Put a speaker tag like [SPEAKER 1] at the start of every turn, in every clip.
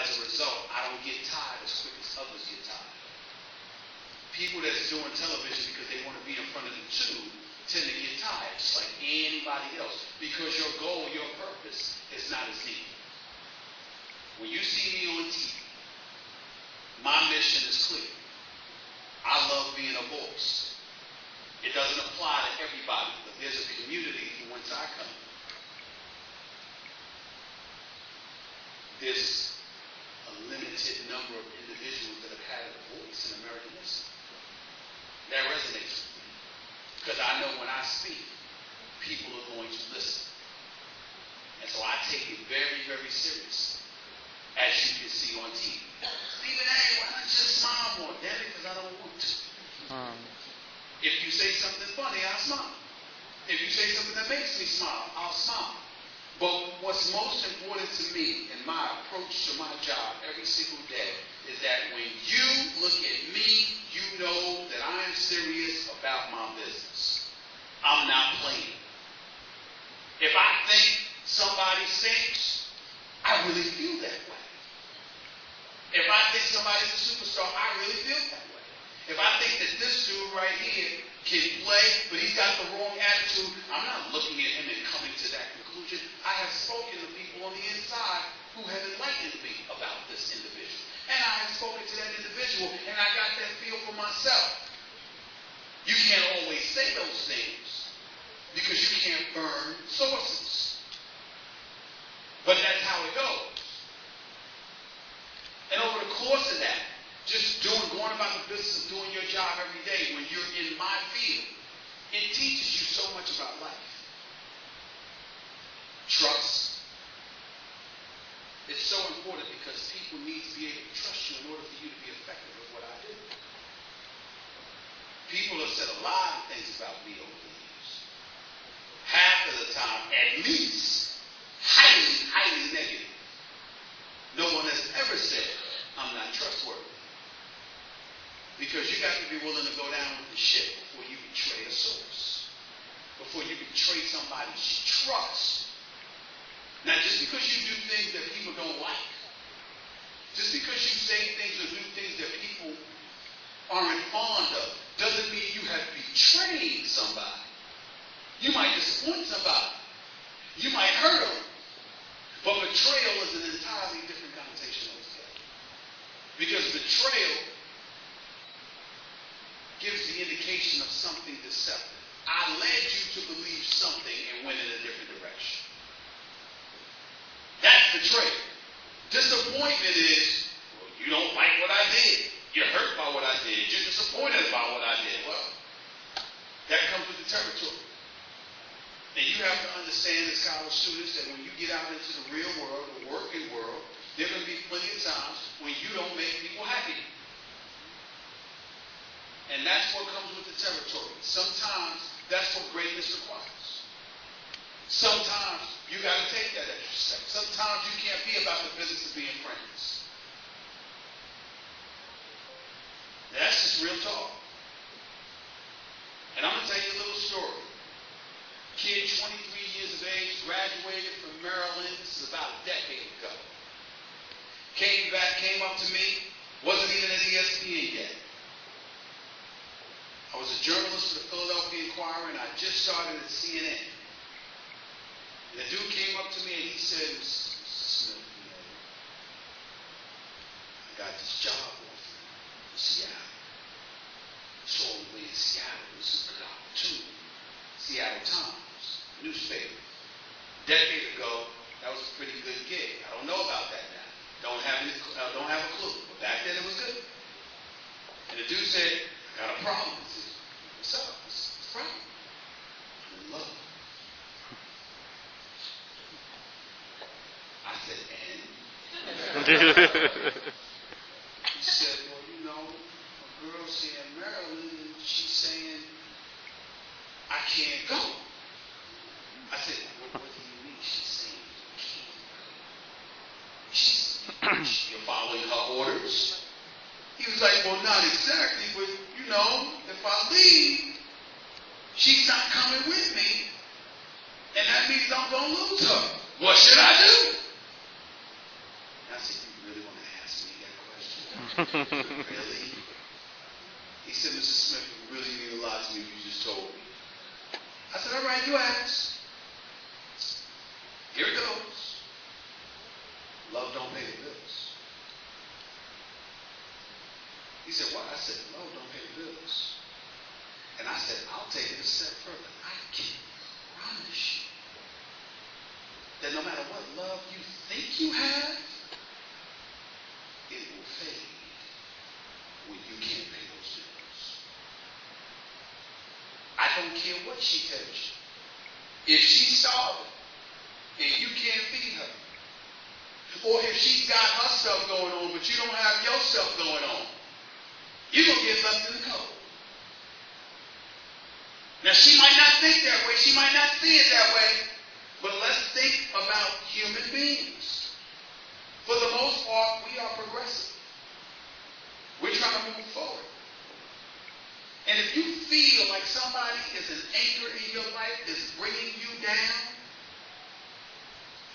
[SPEAKER 1] as a result, I don't get tired as quick as others get tired. People that's doing television because they want to be in front of the tube tend to get tired, just like anybody else, because your goal, your purpose is not as deep. When you see me on TV, my mission is clear. I love being a voice. It doesn't apply to everybody, but there's a community from whence I come. There's a limited number of individuals that have had a voice in American history. That resonates with me. Because I know when I speak, people are going to listen. And so I take it very, very seriously, as you can see on TV. Stephen A., why not just smile more? Damn it, because I don't want to. If you say something funny, I'll smile. If you say something that makes me smile, I'll smile. But what's most important to me in my approach to my job every single day is that when you look at me, you know that I'm serious about my business. I'm not playing. If I think somebody stinks, I really feel that way. If I think somebody's a superstar, I really feel that way. If I think that this dude right here can play, but he's got the wrong attitude, I'm not looking at him and coming to that conclusion. I have spoken to people on the inside who have enlightened me about this individual. And I have spoken to that individual, and I got that feel for myself. You can't always say those things because you can't burn sources. But that's how it goes. And over the course of that, just going about the business of doing your job every day when you're in my field, it teaches you so much about life. Trust. It's so important because people need to be able to trust you in order for you to be effective at what I do. People have said a lot of things about me over the years. Half of the time, at least, highly, highly negative. No one has ever said, I'm not trustworthy. Because you got to be willing to go down with the ship before you betray a source. Before you betray somebody's trust. Now, just because you do things that people don't like, just because you say things or do things that people aren't fond of, doesn't mean you have betrayed somebody. You might disappoint somebody. You might hurt them. But betrayal is an entirely different connotation altogether. Because betrayal gives the indication of something deceptive. I led you to believe something and went in a different direction. That's betrayal. Disappointment is, well, you don't like what I did. You're hurt by what I did. You're disappointed about what I did. Well, that comes with the territory. And you have to understand as college students that when you get out into the real world, the working world, there are going to be plenty of times when you don't make people happy. And that's what comes with the territory. Sometimes that's what greatness requires. Sometimes you got to take that extra step. Sometimes you can't be about the business of being friends. That's just real talk. And I'm going to tell you a little story. Kid, 23 years of age, graduated from Maryland. This is about a decade ago. Came up to me, wasn't even at ESPN yet. I was a journalist for the Philadelphia Inquirer, and I just started at CNN. And the dude came up to me and he said, Mr. Smith, I got this job offer in Seattle. Saw the way in Seattle was a good opportunity. Seattle Times, newspaper. A decade ago, that was a pretty good gig. I don't know about that now. Don't have a clue. But back then it was good. And the dude said, I got a problem. I said, what's up? What's the problem? I'm in love. I said, and? He said, well, you know, a girl's here in Maryland, and she's saying, I can't go. I said, what do you mean she's saying you can't go? You're following her orders? He was like, well, not exactly, but, you know, if I leave, she's not coming with me, and that means I'm going to lose her. What should I do? I said, you really want to ask me that question? Really? He said, Mr. Smith, it really mean a lot to me if you just told me. I said, all right, you ask. Here it goes. Love don't pay the bills. He said, what? I said, love don't pay the bills. And I said, I'll take it a step further. I can promise you that no matter what love you think you have, it will fade when you can't pay those bills. I don't care what she tells you. If she's starving and you can't feed her, or if she's got her stuff going on but you don't have your stuff going on, you're going to get left in the cold. Now, she might not think that way. She might not see it that way. But let's think about human beings. For the most part, we are progressive. We're trying to move forward. And if you feel like somebody is an anchor in your life, is bringing you down,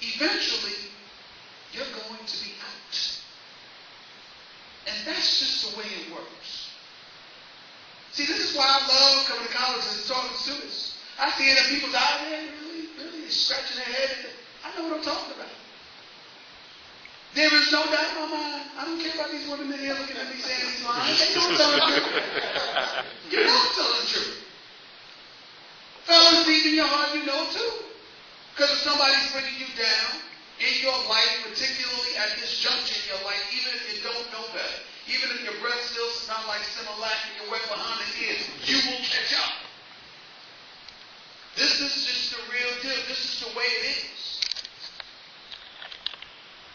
[SPEAKER 1] eventually, you're going to be out. And that's just the way it works. See, this is why I love coming to colleges and talking to students. I see it in people's eyes, they're really scratching their head. And I know what I'm talking about. There is no doubt in my mind. I don't care about these women in here looking at me saying these lines. They know I'm telling the truth. You know I'm telling the truth. Fellas, deep in your heart, you know it too. Because if somebody's bringing you down in your life, particularly at this juncture in your life, even if you don't know better, even if your breath still smells like Similac and you're wet behind the ears, you will catch up. This is just the real deal. This is the way it is.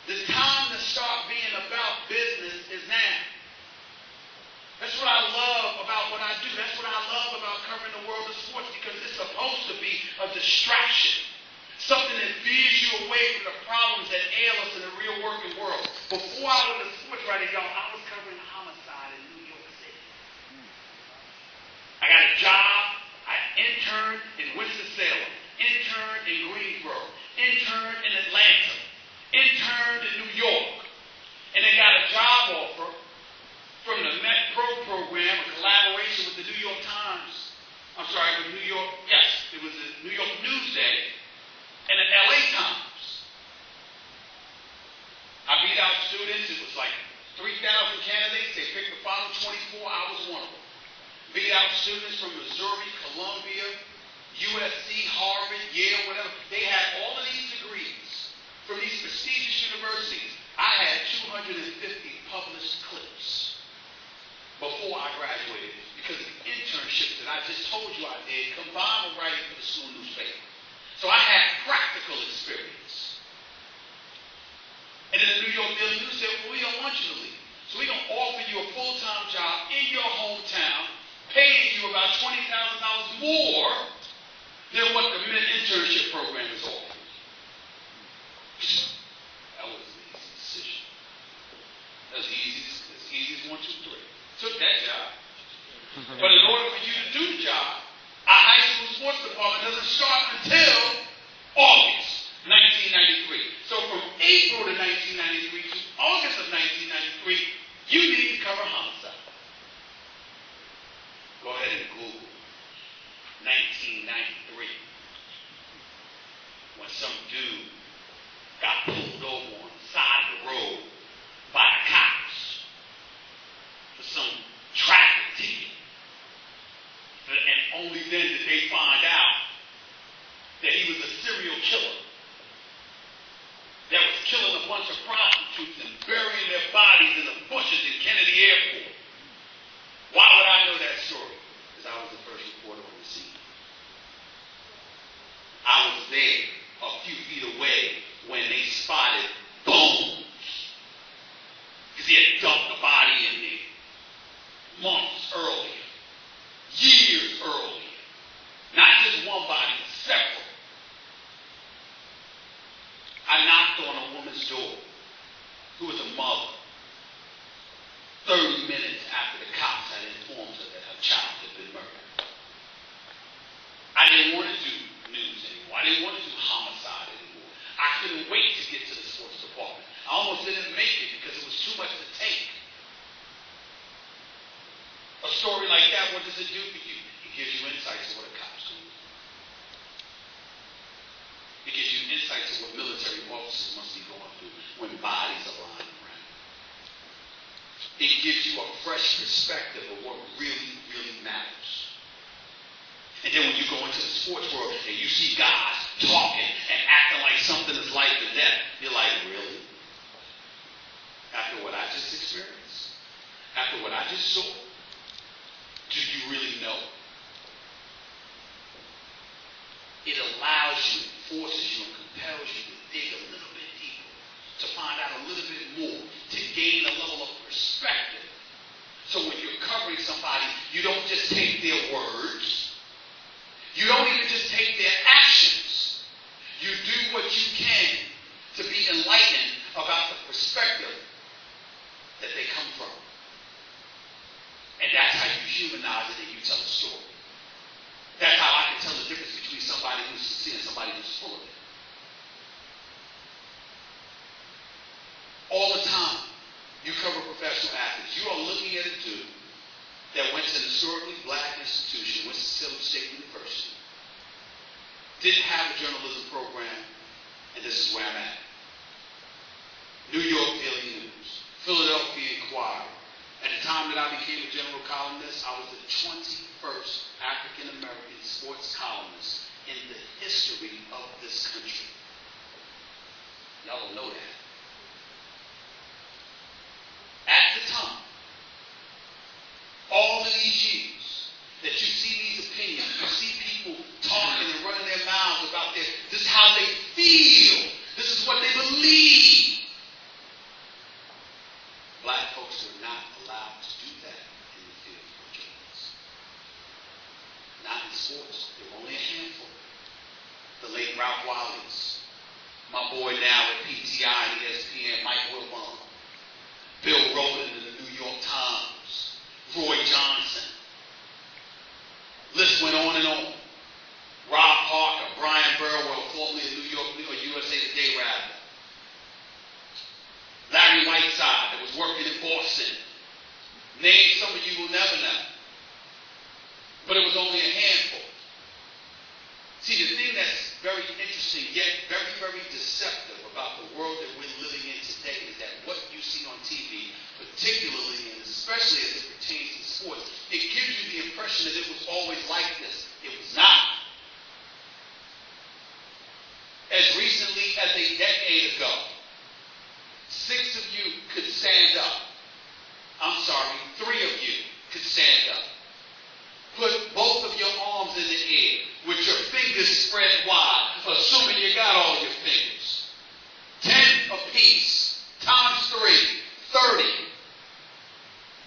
[SPEAKER 1] The time to start being about business is now. That's what I love about what I do. That's what I love about covering the world of sports, because it's supposed to be a distraction. Something that veers you away from the problems that ail us in the real working world. Before I was a sports writer, y'all, I was covering homicide in New York City. I got a job. I interned in Winston-Salem, interned in Greensboro, interned in Atlanta, interned in New York, and then got a job offer from the Met Pro program, a collaboration with the New York Times. I'm sorry, with New York, yes, it was the New York Newsday and the LA Times. I beat out students. It was like 3,000 candidates. They picked the final 24. I was one of them. Beat out students from Missouri, Columbia, USC, Harvard, Yale, whatever. They had all of these degrees from these prestigious universities. I had 250 published clips before I graduated because of the internships that I just told you I did, combined with writing for the school newspaper. So I had practical experience. And then the New York Daily News said, well, we don't want you to leave. So we're going to offer you a full-time job in your hometown, paying you about $20,000 more than what the internship program is offering. That was an easy decision. That was as easy as 1, 2, 3. Took that job. But in order for you to do the job, our high school sports department doesn't start until August 1993. So from April to 1993 to August of 1993, you need to cover homicide. Go ahead and Google 1993. When some dude got pulled over on the side of the road by the cops for some traffic ticket. And only then did they find out that he was a serial killer that was killing a bunch of prostitutes and burying their bodies in the bushes in Kennedy Airport. Why would I know that story? Because I was the first reporter on the scene. I was there a few feet away when they spotted bones. Because he had dumped the body in there months earlier. Years earlier. Not just one body, but several. I knocked on a woman's door who was a mother. 30 minutes after the cops had informed her that her child had been murdered. I didn't want to do news anymore. I didn't want to do homicide anymore. I couldn't wait to get to the sports department. I almost didn't make much to take. A story like that, what does it do for you? It gives you insights to what a cop's doing. It gives you insights to what military officers must be going through when bodies are lying around. It gives you a fresh perspective of what really, really matters. And then when you go into the sports world and you see guys talking and acting like something is life and death, you're like, really? After what I just experienced? After what I just saw? Do you really know? It allows you, forces you, and compels you to dig a little bit deeper, to find out a little bit more, to gain a level of perspective. So when you're covering somebody, you don't just take their words. You don't even just take their actions. You do what you can to be enlightened about the perspective that they come from. And that's how you humanize it and you tell a story. That's how I can tell the difference between somebody who's sincere and somebody who's full of it. All the time, you cover professional athletes. You are looking at a dude that went to an historically black institution, Winston-Salem State University, didn't have a journalism program, and this is where I'm at. New York Daily News, Philadelphia Inquirer. At the time that I became a general columnist, I was the 21st African-American sports columnist in the history of this country. Y'all don't know that. At the time, all of these years that you see these opinions, you see people talking and running their mouths about this is how they feel, this is what they believe. Black folks were not allowed to do that in the field of journalism. Not in sports. There were only a handful. The late Ralph Wallace, my boy now at PTI and ESPN, Mike Wilbon, Bill Rowland in the New York Times, Roy Johnson. List went on and on. Rob Parker, Brian Burwell, formerly of New York or USA Today rather. Larry Whiteside, that was working in Boston. Names some of you will never know. But it was only a handful. See, the thing that's very interesting, yet very, very deceptive about the world that we're living in today is that what you see on TV, particularly and especially as it pertains to sports, it gives you the impression that it was always like this. It was not. As recently as a decade ago, 6 of you could stand up. I'm sorry, 3 of you could stand up. Put both of your arms in the air with your fingers spread wide, assuming you got all your fingers. 10 apiece, times 3, 30.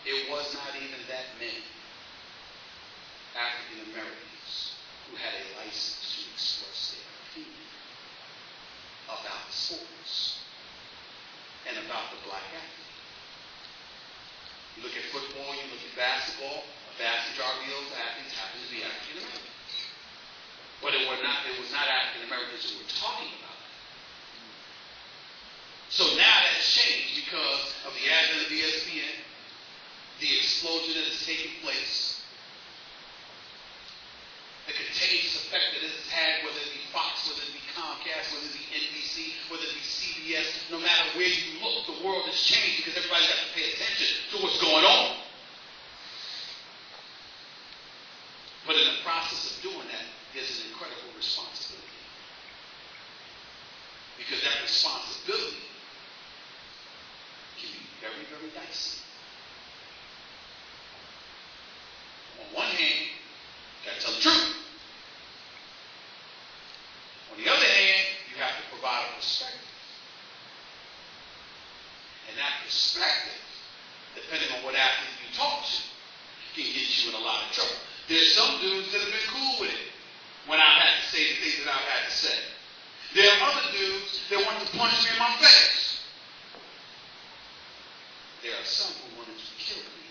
[SPEAKER 1] It was not even that many African Americans who had a license to express their opinion about sports and about the black athlete. You look at football, you look at basketball, a vast majority of those athletes happen to be African American. But it was not African Americans who were talking about it. So now that's changed because of the advent of ESPN, the explosion that has taken place, the contagious effect that it has had, whether it be Fox, whether it be Comcast, whether it be NBC, whether it be CBS, no matter where you look, the world has changed because everybody's got to pay attention to what's going on. But in the process of doing that, there's an incredible responsibility. Because that responsibility can be very, very dicey. On one hand, you got to tell the truth. On the other hand, you have to provide a perspective. And that perspective, depending on what athlete you talk to, can get you in a lot of trouble. There's some dudes that have been cool with it when I've had to say the things that I've had to say. There are other dudes that want to punch me in my face. There are some who wanted to kill me